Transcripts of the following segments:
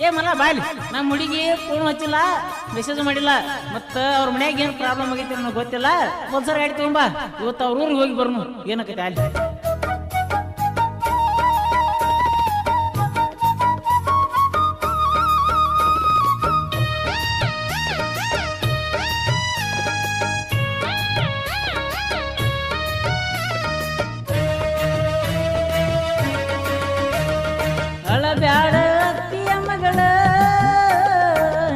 ಏ ಮಲ್ಲ ಬಾಯ್ಲಿ ನಮ್ಮ ಹುಡುಗಿ ಫೋನ್ ಹಚ್ಚಿಲ್ಲ ಮೆಸೇಜ್ ಮಾಡಿಲ್ಲ ಮತ್ತ ಅವ್ರ ಮನ್ಯಾಗ ಏನ್ ಪ್ರಾಬ್ಲಮ್ ಆಗೈತಿ ನನಗೆ ಗೊತ್ತಿಲ್ಲ ಒಂದ್ಸಲ ಗಾಡಿ ತಗೊಂಬಾ ಇವತ್ತು ಅವ್ರ ಊರಿಗೆ ಹೋಗಿ ಬರ್ನು ಏನಕ್ಕೈತೆ ಅಲ್ಲಿ ಅಳಬ್ಯಾಡ ಅತ್ತಿಯ ಮಗಳ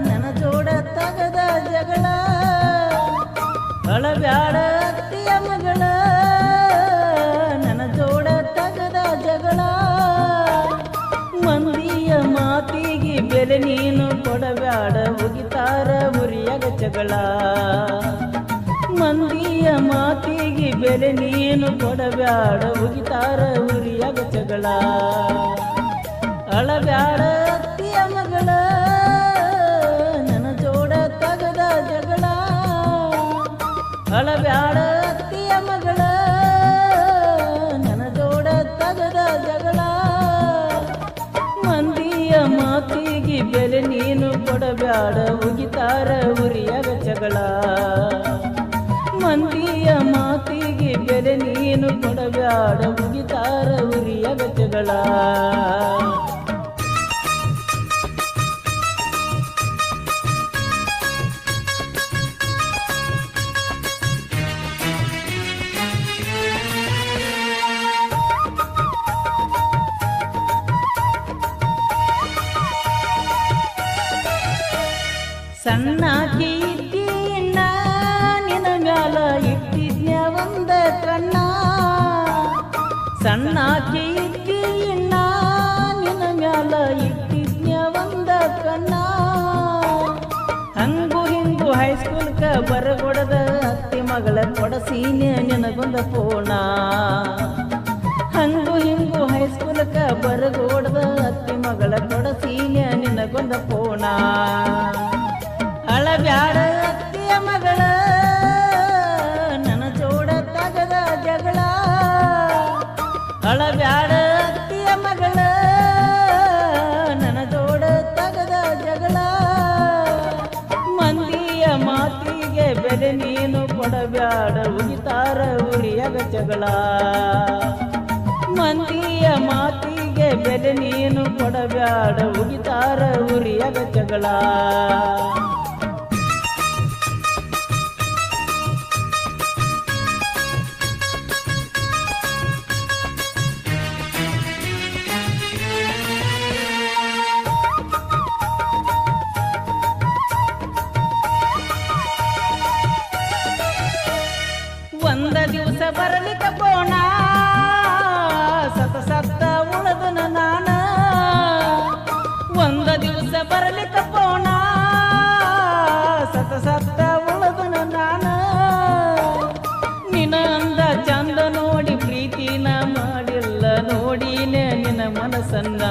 ನನ್ನ ಜೋಡ ತಗದ ಜಗಳ ಅಳಬ್ಯಾಡ ಅತ್ತಿಯ ಮಗಳ ನನ್ನ ಜೋಡ ತಗದ ಜಗಳ ಮಂದಿಯ ಮಾತಿಗೆ ಬೆಲೆ ನೀನು ಕೊಡಬ್ಯಾಡ ಮುಗಿತಾರ ಉರಿಯಾಗ ಜಗಳ ಮಂದಿಯ ಮಾತಿಗೆ ಬೆಲೆ ನೀನು ಕೊಡಬ್ಯಾಡ ಮುಗಿತಾರ ಉರಿಯಾಗ ಜಗಳ ಅಳಬ್ಯಾಡ ಅತ್ತಿಯ ಮಗಳ ನನ್ನ ಜೋಡ ತಗದ ಜಗಳ ಅಳಬ್ಯಾಡ ಅತ್ತಿಯ ಮಗಳ ನನ್ನ ಜೋಡ ತಗದ ಜಗಳ ಮಂದಿಯ ಮಾತಿಗೆ ಬೆಲೆ ನೀನು ಕೊಡಬ್ಯಾಡ ಮುಗಿತಾರ ಉರಿಯಾಗ ಜಗಳ ಮಂದಿಯ ಮಾತಿಗೆ ಬೆಲೆ ನೀನು ಕೊಡಬ್ಯಾಡ ಮುಗಿತಾರ ಉರಿಯಾಗ ಜಗಳ ಸಣ್ಣಾಕಿ ಇದ್ದೀನ ನಿನ ಮ್ಯಾಲ ಇಟ್ಟಿದ್ನ್ಯ ಒಂದ ಕಣ್ಣ ಸಣ್ಣಾಕಿ ಇದ್ದೀನ ನಿನ ಮ್ಯಾಲ ಇಟ್ಟಿದ್ನ್ಯ ಒಂದ ಕಣ್ಣ ಹಂಗು ಹಿಂಗು ಹೈಸ್ಕೂಲ್ಕ ಬರಗೊಡದ ಅತ್ತಿ ಮಗಳ ಕೊಡಸೀನೆ ನಿನಗೊಂದ ಫೋನ ಹಂಗು ಹಿಂಗು ಹೈಸ್ಕೂಲ್ಕ ಬರಗೊಡದ ಅತ್ತಿ ಮಗಳ ಕೊಡಸೀನೆ ನಿನಗೊಂದ ಫೋನ ಅಳಬ್ಯಾಡ ಅತ್ತಿಯ ಮಗಳ ನನ್ನ ಜೋಡ ತಗದ ಜಗಳ ಅಳಬ್ಯಾಡ ಅತ್ತಿಯ ಮಗಳ ನನ್ನ ಜೋಡ ತಗದ ಜಗಳ ಮಂದಿಯ ಮಾತಿಗೆ ಬೆಲೆ ನೀನು ಕೊಡಬ್ಯಾಡ ಉಗಿತಾರ ಉರಿಯಾಗ ಜಗಳ ಮಂದಿಯ ಮಾತಿಗೆ ಬೆಲೆ ನೀನು ಕೊಡಬ್ಯಾಡ ಉಗಿತಾರ ಉರಿಯಾಗ ಜಗಳ ಒಂದ ದಿವಸ ಬರಲಿಕ್ಕ ಬೋಣ ಸತ ಸತ್ತ ಉಳದನ ನಾನ ಒಂದ ದಿವಸ ಬರಲಿಕ್ಕ ಬೋಣ ಸತ ಸತ್ತ ಉಳದನ ನಾನ ನಿನ ಅಂದ ಚಂದ ನೋಡಿ ಪ್ರೀತಿನ ಮಾಡಿಲ್ಲ ನೋಡಿನೆ ನಿನ ಮನಸ್ಸನ್ನ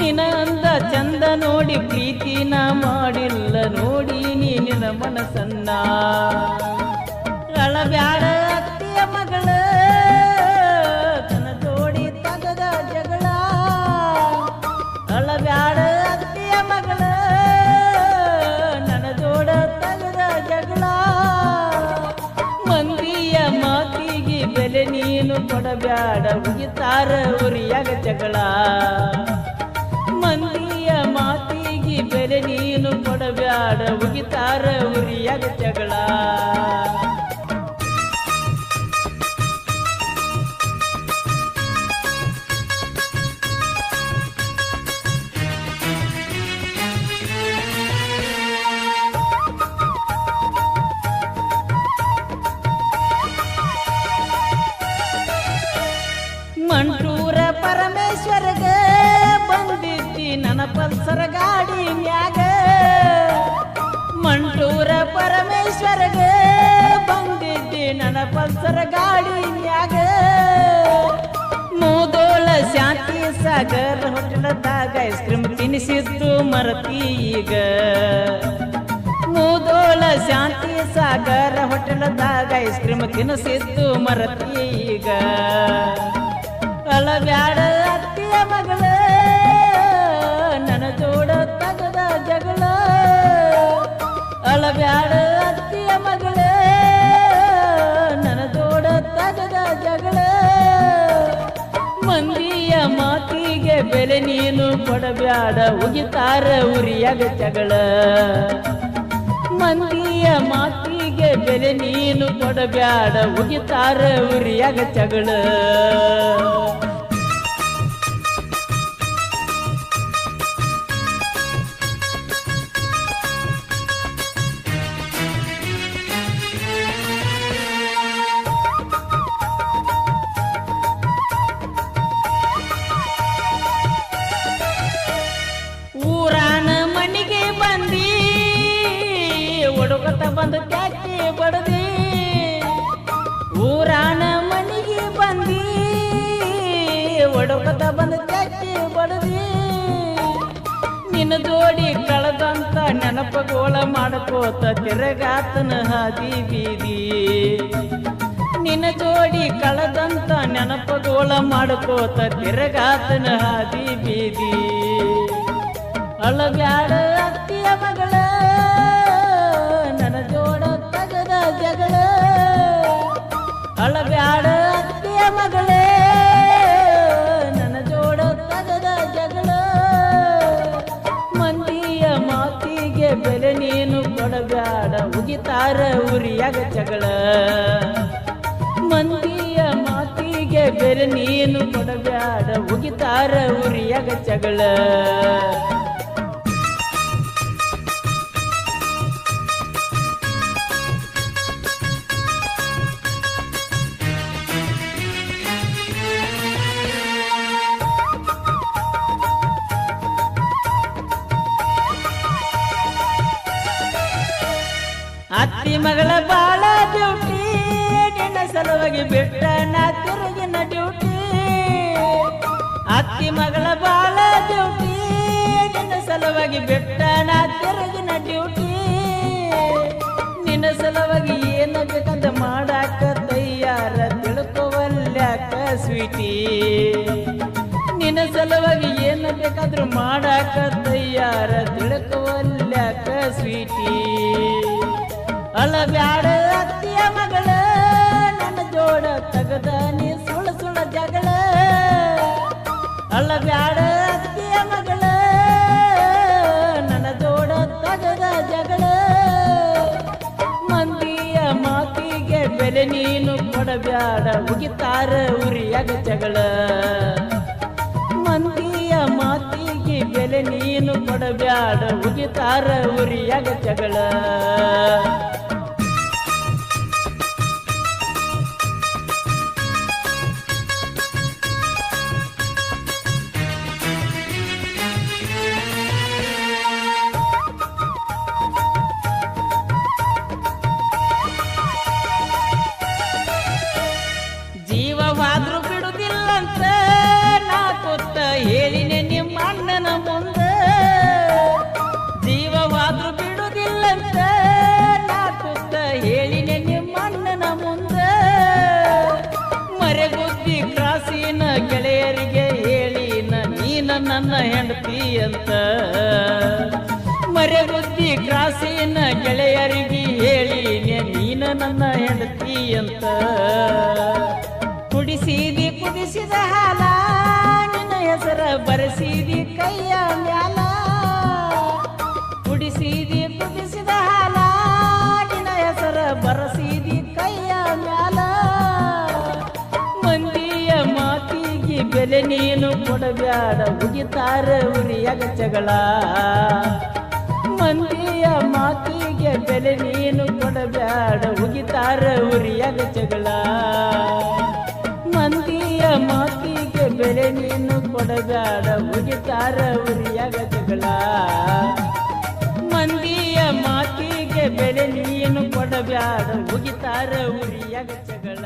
ನಿನ ಅಂದ ಚಂದ ನೋಡಿ ಪ್ರೀತಿನ ಮಾಡಿಲ್ಲ ನೋಡಿನಿ ನಿನ ಮನಸ್ಸನ್ನ ಅಳಬ್ಯಾಡ ಅತ್ತಿಯ ಮಗಳ ತನ್ನ ಜೋಡಿ ತಗದ ಜಗಳ ಅಳಬ್ಯಾಡ ಅತ್ತಿಯ ಮಗಳ ನನ್ನ ಜೋಡ ತಗದ ಜಗಳ ಮಂದಿಯ ಮಾತಿಗೆ ಬೆಲೆ ನೀನು ಕೊಡಬ್ಯಾಡ ಮುಗಿತಾರ ಉರಿಯಾಗ ಜಗಳ ಮಂದಿಯ ಮಾತಿಗೆ ಬೆಲೆ ನೀನು ಕೊಡಬ್ಯಾಡ ಮುಗಿತಾರ ಉರಿಯಾಗ ಜಗಳ ಮಂಟೂರ ಪರಮೇಶ್ವರಗ ಬಂದಿದ್ದಿ ನನ್ನ ಪಲ್ಸರ ಗಾಡಿ ಮ್ಯಾಗ ಮಂಟೂರ ಪರಮೇಶ್ವರಗ ಬಂದಿದ್ದಿ ನನ್ನ ಪಲ್ಸರ ಗಾಡಿ ಮ್ಯಾಗ ಮೂದೋಳ ಶಾಂತಿ ಸಾಗರ್ ಹೋಟೆಲದಾಗ ಐಸ್ ಕ್ರೀಮ್ ತಿನ್ನಿಸಿದ್ದು ಮರತಿ ಈಗ ಮೂದೋಳ ಶಾಂತಿ ಸಾಗರ ಹೋಟೆಲದಾಗ ಐಸ್ ಕ್ರೀಮ್ ತಿನ್ನಿಸಿದ್ದು ಮರತಿ ಈಗ ಅಳಬ್ಯಾಡ ಅತ್ತಿಯ ಮಗಳ ಬೆಲೆ ನೀನು ಕೊಡಬ್ಯಾಡ ಉಗಿತಾರ ಉರಿಯಾಗ ಜಗಳ ಮಂದಿಯ ಮಾತಿಗೆ ಬೆಲೆ ನೀನು ಕೊಡಬ್ಯಾಡ ಉಗಿತಾರ ಉರಿಯಾಗ ಜಗಳ ಊರಾನ ಮನಿಗೆ ಬಂದಿ ಒಡಗತ ಬಂದು ಕ್ಯಾಕಿ ಬಡದಿ ಊರಾನ ಮನಿಗೆ ಬಂದಿ ಒಡಗತ ಬಂದು ಕ್ಯಾಕಿ ಬಡದಿ ನಿನ್ನ ಜೋಡಿ ಕಳೆದಂತ ನೆನಪಗೋಳ ಮಾಡ್ಕೋತ ತಿರಗಾತನ ಹಾದಿ ಬೀದಿ ನಿನ್ನ ಜೋಡಿ ಕಳೆದಂತ ನೆನಪಗೋಳ ಮಾಡ್ಕೋತ ತಿರಗಾತನ ಹಾದಿ ಬೀದಿ ಅಳಬ್ಯಾಡ ಅತ್ತಿಯ ಮಗಳ ನನ್ನ ಜೋಡ ತಗದ ಜಗಳ ಅಳಬ್ಯಾಡ ಅತ್ತಿಯ ಮಗಳೇ ನನ್ನ ಜೋಡ ತಗದ ಜಗಳ ಮಂದಿಯ ಮಾತಿಗೆ ಬೆಲೆ ನೀನು ಕೊಡಬ್ಯಾಡ ಉಗಿತಾರ ಉರಿಯಾಗ ಜಗಳ ಮಂದಿಯ ಮಾತಿಗೆ ಬೆಲೆ ನೀನು ಕೊಡಬ್ಯಾಡ ಉಗಿತಾರ ಉರಿಯಾಗ ಜಗಳ ಅತ್ತಿ ಮಗಳ ಬಾಳ ಡ್ಯೂಟಿ ನಿನ್ನ ಸಲುವಾಗಿ ಬಿಟ್ಟ ನಾ ತಿರುಗಿನ ಡ್ಯೂಟಿ ಅತ್ತಿ ಮಗಳ ಬಾಳ ಡ್ಯೂಟಿ ನಿನ್ನ ಸಲುವಾಗಿ ಬಿಟ್ಟ ನಾ ತಿರುಗಿನ ಡ್ಯೂಟಿ ನಿನ್ನ ಸಲುವಾಗಿ ಏನ ಬೇಕಂತ ಮಾಡಾಕ ತಯ್ಯಾರ ತಿಳ್ಕೊವಲ್ಯಾಕ ಸ್ವೀಟಿ ನಿನ್ನ ಸಲುವಾಗಿ ಏನ ಬೇಕಾದ್ರೂ ಮಾಡಾಕ ತಯ್ಯಾರ ತಿಳ್ಕೊವಲ್ಯಾಕ ಸ್ವೀಟಿ ಅಳಬ್ಯಾಡ ಅತ್ತಿಯ ಮಗಳ ನನ್ನ ಜೋಡ ತಗದ ನೀ ಸುಳ ಸುಳ ಜಗಳ ಅಳಬ್ಯಾಡ ಅತ್ತಿಯ ಮಗಳ ನನ್ನ ಜೋಡ ತಗದ ಜಗಳ ಮಂದಿಯ ಮಾತಿಗೆ ಬೆಲೆ ನೀನು ಕೊಡಬ್ಯಾಡ ಉಗಿತಾರ ಉರಿಯಾಗ ಜಗಳ ಮಂದಿಯ ಮಾತಿಗೆ ಬೆಲೆ ನೀನು ಕೊಡಬ್ಯಾಡ ಉಗಿತಾರ ಉರಿಯಾಗ ಜಗಳ ಜೀವವಾದ್ರೂ ಬಿಡುದಿಲ್ಲಂತ ನಾ ಕೊತ್ತ ಹೇಳಿನೆ ನಿಮ್ಮ ಅಣ್ಣನ ಮುಂದ ಜೀವವಾದ್ರೂ ಬಿಡುದಿಲ್ಲಂತ ನಾ ಕೊತ್ತ ಹೇಳಿನೆ ನಿಮ್ಮ ಅಣ್ಣನ ಮುಂದ ಮರೆಗುದ್ದಿ ಕ್ರಾಸಿನ ಗೆಳೆಯರಿಗೆ ಹೇಳಿನ ನೀನ ನನ್ನ ಹೆಂಡತಿ ಅಂತ ಮರೆಗುದ್ದಿ ಕ್ರಾಸಿನ ಗೆಳೆಯರಿಗೆ ಹೇಳಿನೆ ನೀನ ನನ್ನ ಹೆಂಡತಿ ಅಂತ ಕುಡಿಸಿದಿ ಕುದಿಸಿದ ಹಾಲ ನಿನ್ನ ಹೆಸರ ಬರೆಸಿದಿ ಕೈಯ ಮ್ಯಾಲ ಕುಡಿಸಿದಿ ಕುದಿಸಿದ ಹಾಲ ನಿನ್ನ ಹೆಸರ ಬರೆಸಿದಿ ಕೈಯ ಮ್ಯಾಲ ಮಂದಿಯ ಮಾತಿಗೆ ಬೆಲೆ ನೀನು ಕೊಡಬ್ಯಾಡ ಉಗಿತಾರ ಉರಿಯಾಗ ಜಗಳ ಮಂದಿಯ ಮಾತಿಗೆ ಬೆಲೆ ನೀನು ಕೊಡಬ್ಯಾಡ ಉಗಿತಾರ ಉರಿಯಾಗ ಜಗಳ ಮಂದಿಯ ಮಾತಿಗೆ ಬೆಲೆ ನೀನು ಕೊಡಬ್ಯಾಡ ಉಗಿತಾರ ಉರಿಯಾಗ ಜಗಳ ಮಂದಿಯ ಮಾತಿಗೆ ಬೆಲೆ ನೀನು ಕೊಡಬ್ಯಾಡ ಉಗಿತಾರ ಉರಿಯಾಗ ಜಗಳ